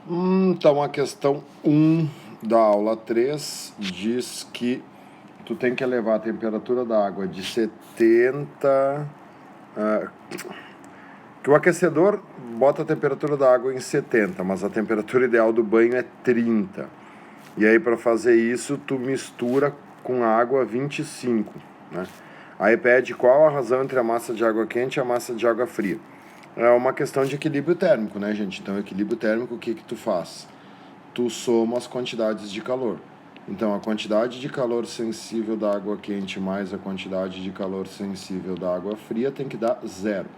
Então, a questão 1 da aula 3 diz que tu tem que elevar a temperatura da água de 70... que o aquecedor bota a temperatura da água em 70, mas a temperatura ideal do banho é 30. E aí, para fazer isso, tu mistura com água 25, né? Aí pede qual a razão entre a massa de água quente e a massa de água fria. É uma questão de equilíbrio térmico, né, gente? Então, equilíbrio térmico, o que tu faz? Tu soma as quantidades de calor. Então, a quantidade de calor sensível da água quente mais a quantidade de calor sensível da água fria tem que dar zero.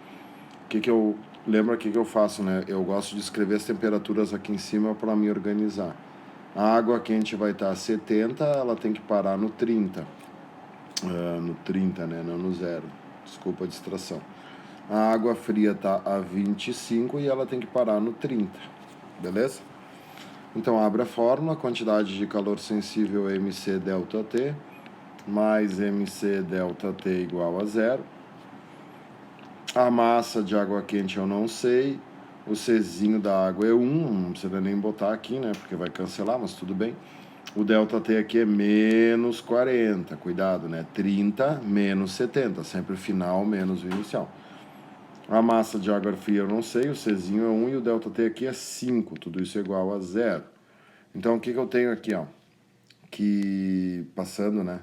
Lembra o que eu faço, né? Eu gosto de escrever as temperaturas aqui em cima para me organizar. A água quente vai estar a 70, ela tem que parar no 30. No 30, né? Não no zero. Desculpa a distração. A água fria está a 25 e ela tem que parar no 30. Beleza? Então, abre a fórmula, quantidade de calor sensível mc delta T, mais mc delta T igual a zero. A massa de água quente eu não sei, o Czinho da água é 1, não precisa nem botar aqui, né, porque vai cancelar, mas tudo bem. O delta T aqui é menos 40, cuidado, né, 30 menos 70, sempre final menos o inicial. A massa de água fria eu não sei, o Czinho é 1 e o delta T aqui é 5, tudo isso é igual a zero. Então, o que eu tenho aqui, ó? Que, passando, né?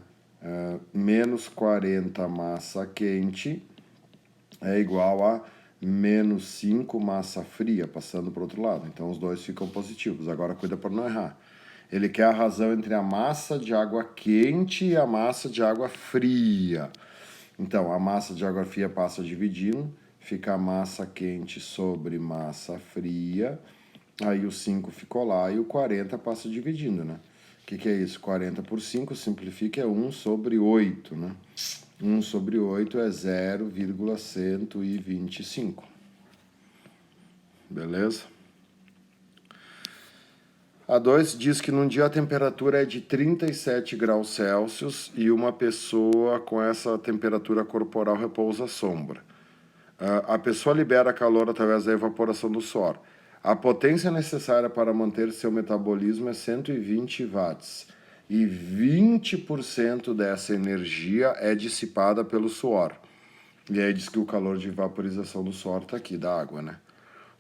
Menos 40 massa quente é igual a menos 5 massa fria, passando para o outro lado. Então, os dois ficam positivos. Agora, cuida para não errar. Ele quer a razão entre a massa de água quente e a massa de água fria. Então, a massa de água fria passa dividindo, fica a massa quente sobre massa fria. Aí o 5 ficou lá e o 40 passa dividindo, né? O que é isso? 40 por 5 simplifica, é 1 sobre 8, né? 1 sobre 8 é 0,125. Beleza? A 2 diz que num dia a temperatura é de 37 graus Celsius e uma pessoa com essa temperatura corporal repousa à sombra. A pessoa libera calor através da evaporação do suor. A potência necessária para manter seu metabolismo é 120 watts. E 20% dessa energia é dissipada pelo suor. E aí diz que o calor de vaporização do suor está aqui, da água, né?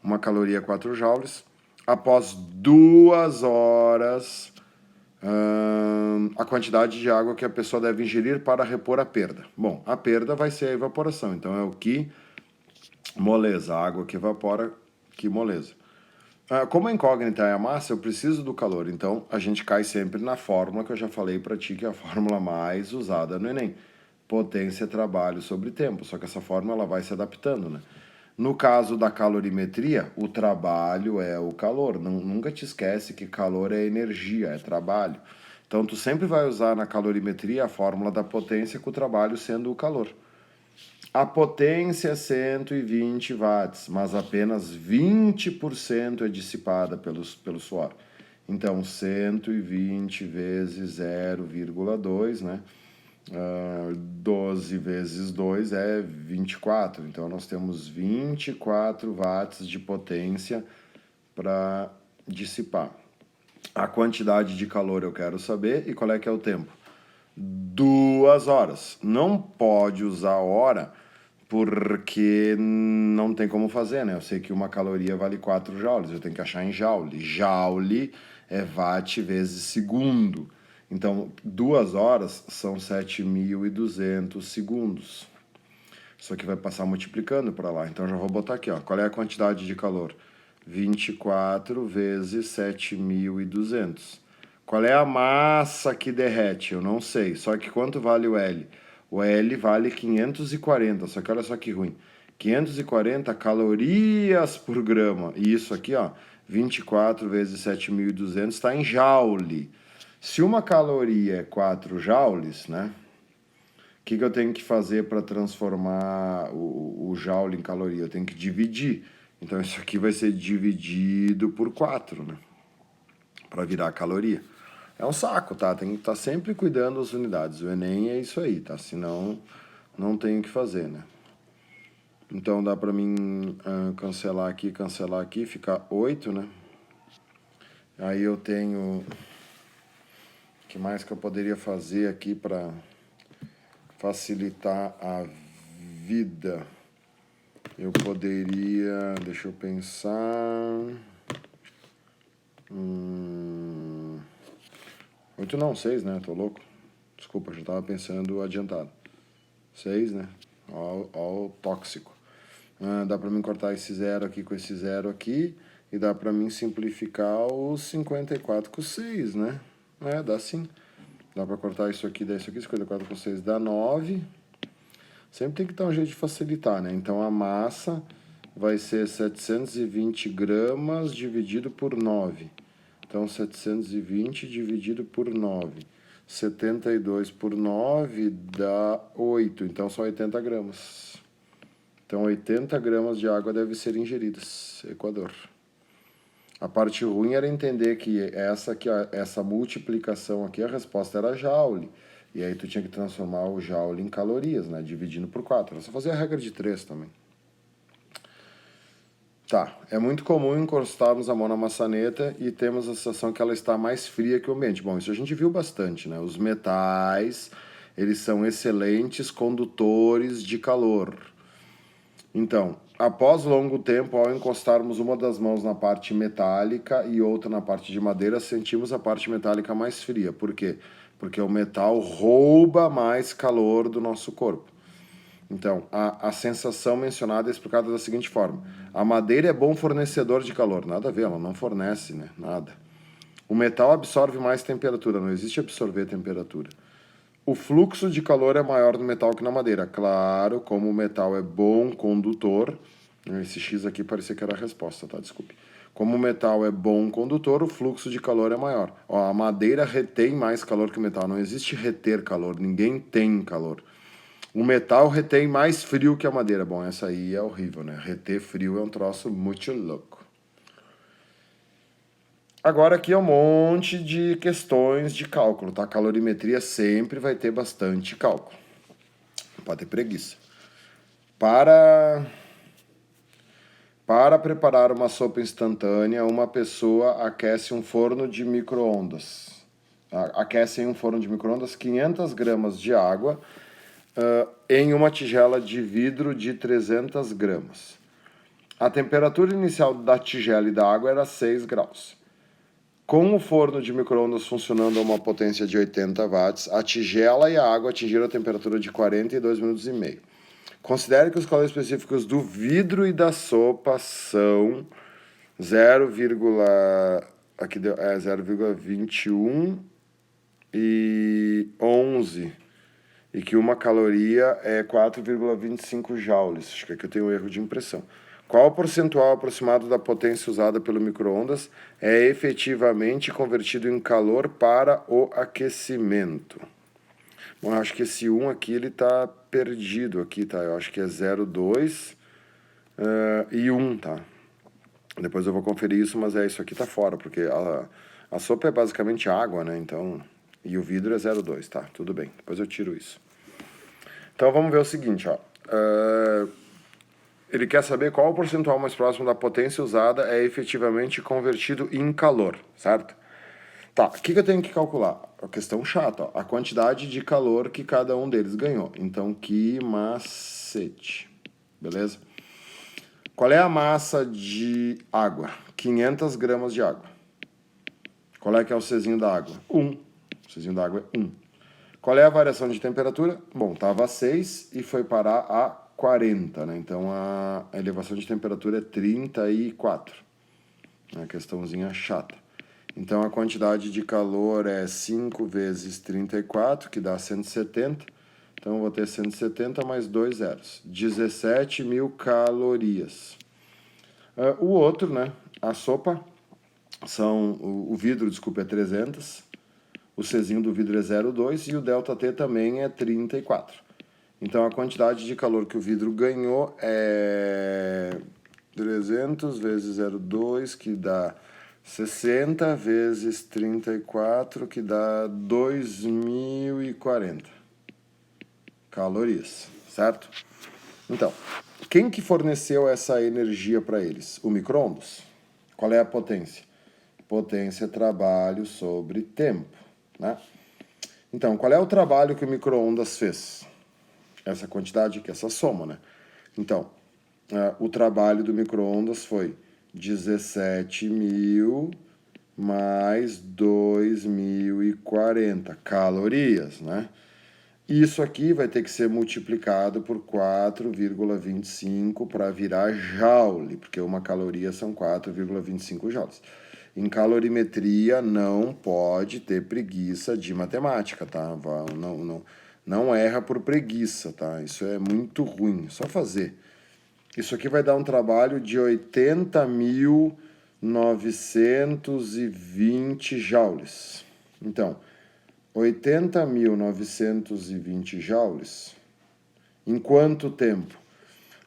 Uma caloria é 4 joules. Após 2 horas, a quantidade de água que a pessoa deve ingerir para repor a perda. Bom, a perda vai ser a evaporação, então é o que moleza, a água que evapora, que moleza. Como a incógnita é a massa, eu preciso do calor. Então, a gente cai sempre na fórmula que eu já falei para ti, que é a fórmula mais usada no Enem. Potência, trabalho sobre tempo. Só que essa fórmula ela vai se adaptando, né? No caso da calorimetria, o trabalho é o calor. Nunca te esquece que calor é energia, é trabalho. Então, tu sempre vai usar na calorimetria a fórmula da potência com o trabalho sendo o calor. A potência é 120 watts, mas apenas 20% é dissipada pelo suor. Então, 120 vezes 0,2, né? 12 vezes 2 é 24. Então, nós temos 24 watts de potência para dissipar. A quantidade de calor eu quero saber e qual é que é o tempo. 2 horas. Não pode usar hora porque não tem como fazer, né? Eu sei que uma caloria vale 4 joules, eu tenho que achar em joule. Joule é watt vezes segundo. Então, 2 horas são 7.200 segundos. Isso aqui vai passar multiplicando para lá. Então, já vou botar aqui, ó. Qual é a quantidade de calor? 24 vezes 7.200. Qual é a massa que derrete? Eu não sei. Só que quanto vale o L? O L vale 540. Só que olha só que ruim. 540 calorias por grama. E isso aqui, ó, 24 vezes 7.200 está em joule. Se uma caloria é 4 joules, né? O que eu tenho que fazer para transformar o joule em caloria? Eu tenho que dividir. Então, isso aqui vai ser dividido por 4, né? Para virar caloria. É um saco, tá? Tem que estar sempre cuidando das unidades. O Enem é isso aí, tá? Senão, não tem o que fazer, né? Então, dá para mim cancelar aqui, ficar 8, né? Aí eu tenho... O que mais que eu poderia fazer aqui para facilitar a vida? Eu poderia... Deixa eu pensar... 8 não, 6, né? Tô louco. Desculpa, já tava pensando adiantado. 6, né? Ó o tóxico. Dá pra mim cortar esse 0 aqui com esse 0 aqui. E dá pra mim simplificar os 54 com 6, né? Dá sim. Dá pra cortar isso aqui, dá isso aqui. 54 com 6 dá 9. Sempre tem que dar um jeito de facilitar, né? Então a massa vai ser 720 gramas dividido por 9. Então 720 dividido por 9. 72 por 9 dá 8. Então são 80 gramas. Então 80 gramas de água devem ser ingeridas. Equador. A parte ruim era entender que essa multiplicação aqui, a resposta era joule. E aí tu tinha que transformar o joule em calorias, né? Dividindo por 4. Era só fazer a regra de 3 também. Tá, é muito comum encostarmos a mão na maçaneta e temos a sensação que ela está mais fria que o ambiente. Bom, isso a gente viu bastante, né? Os metais, eles são excelentes condutores de calor. Então, após longo tempo, ao encostarmos uma das mãos na parte metálica e outra na parte de madeira, sentimos a parte metálica mais fria. Por quê? Porque o metal rouba mais calor do nosso corpo. Então, a sensação mencionada é explicada da seguinte forma. A madeira é bom fornecedor de calor. Nada a ver, ela não fornece, né? Nada. O metal absorve mais temperatura, não existe absorver temperatura. O fluxo de calor é maior no metal que na madeira. Claro, como o metal é bom condutor... Esse X aqui parecia que era a resposta, tá? Desculpe. Como o metal é bom condutor, o fluxo de calor é maior. Ó, a madeira retém mais calor que o metal. Não existe reter calor, ninguém tem calor. O metal retém mais frio que a madeira. Bom, essa aí é horrível, né? Reter frio é um troço muito louco. Agora aqui é um monte de questões de cálculo, tá? Calorimetria sempre vai ter bastante cálculo. Não pode ter preguiça. Para preparar uma sopa instantânea, uma pessoa aquece um forno de micro-ondas. Aquece em um forno de micro-ondas 500 gramas de água em uma tigela de vidro de 300 gramas. A temperatura inicial da tigela e da água era 6 graus. Com o forno de micro-ondas funcionando a uma potência de 80 watts, a tigela e a água atingiram a temperatura de 42 minutos e meio. Considere que os calores específicos do vidro e da sopa são 0,21 e 11. E que uma caloria é 4,25 joules. Acho que aqui eu tenho um erro de impressão. Qual o percentual aproximado da potência usada pelo micro-ondas é efetivamente convertido em calor para o aquecimento? Bom, eu acho que esse 1 aqui ele está perdido aqui, tá? Eu acho que é 0,2 e 1, tá? Depois eu vou conferir isso, mas isso aqui tá fora, porque a sopa é basicamente água, né? Então, e o vidro é 0,2, tá? Tudo bem, depois eu tiro isso. Então vamos ver o seguinte, ó. Ele quer saber qual o percentual mais próximo da potência usada é efetivamente convertido em calor, certo? Tá, o que eu tenho que calcular? A questão chata, ó, a quantidade de calor que cada um deles ganhou. Então, que macete, beleza? Qual é a massa de água? 500 gramas de água. Qual é que é o Czinho da água? 1. O Czinho da água é 1. Qual é a variação de temperatura? Bom, estava a 6 e foi parar a 40, né? Então, a elevação de temperatura é 34. É uma questãozinha chata. Então, a quantidade de calor é 5 vezes 34, que dá 170. Então, eu vou ter 170 mais 2 zeros. 17 mil calorias. O outro, né? A sopa, o vidro, desculpa, é 300. O Czinho do vidro é 0,2 e o ΔT também é 34. Então, a quantidade de calor que o vidro ganhou é 300 vezes 0,2, que dá 60 vezes 34, que dá 2040 calorias, certo? Então, quem que forneceu essa energia para eles? O micro-ondas. Qual é a potência? potência trabalho sobre tempo, né? Então, qual é o trabalho que o micro-ondas fez? Essa quantidade aqui, essa soma, né? Então, o trabalho do micro-ondas foi 17.000 mais 2.040 calorias, né? Isso aqui vai ter que ser multiplicado por 4,25 para virar joule, porque uma caloria são 4,25 joules. Em calorimetria não pode ter preguiça de matemática, tá? Não erra por preguiça, tá? Isso é muito ruim, só fazer. Isso aqui vai dar um trabalho de 80.920 joules. Então, 80.920 joules, em quanto tempo?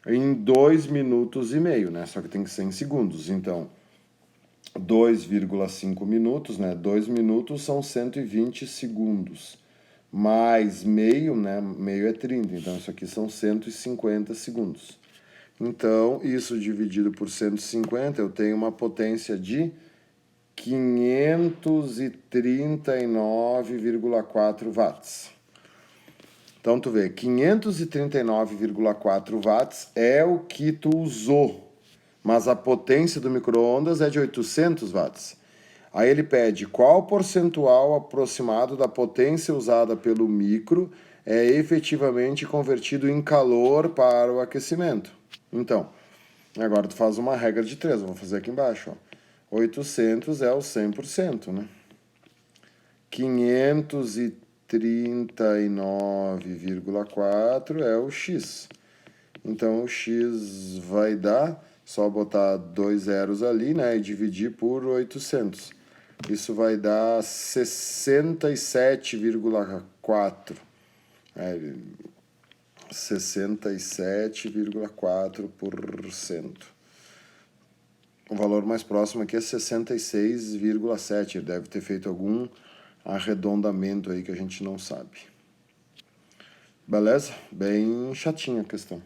Em 2 minutos e meio, né? Só que tem que ser em segundos. Então, 2,5 minutos, né? 2 minutos são 120 segundos. Mais meio, né? Meio é 30, então isso aqui são 150 segundos. Então, isso dividido por 150, eu tenho uma potência de 539,4 watts. Então, tu vê, 539,4 watts é o que tu usou, mas a potência do micro-ondas é de 800 watts. Aí ele pede qual percentual aproximado da potência usada pelo micro é efetivamente convertido em calor para o aquecimento. Então, agora tu faz uma regra de 3, eu vou fazer aqui embaixo, ó. 800 é o 100%, né? 539,4 é o X. Então, o X vai dar, só botar 2 zeros ali, né? E dividir por 800. Isso vai dar 67,4. 67,4%. O valor mais próximo aqui é 66,7. Ele deve ter feito algum arredondamento aí que a gente não sabe. Beleza? Bem chatinha a questão.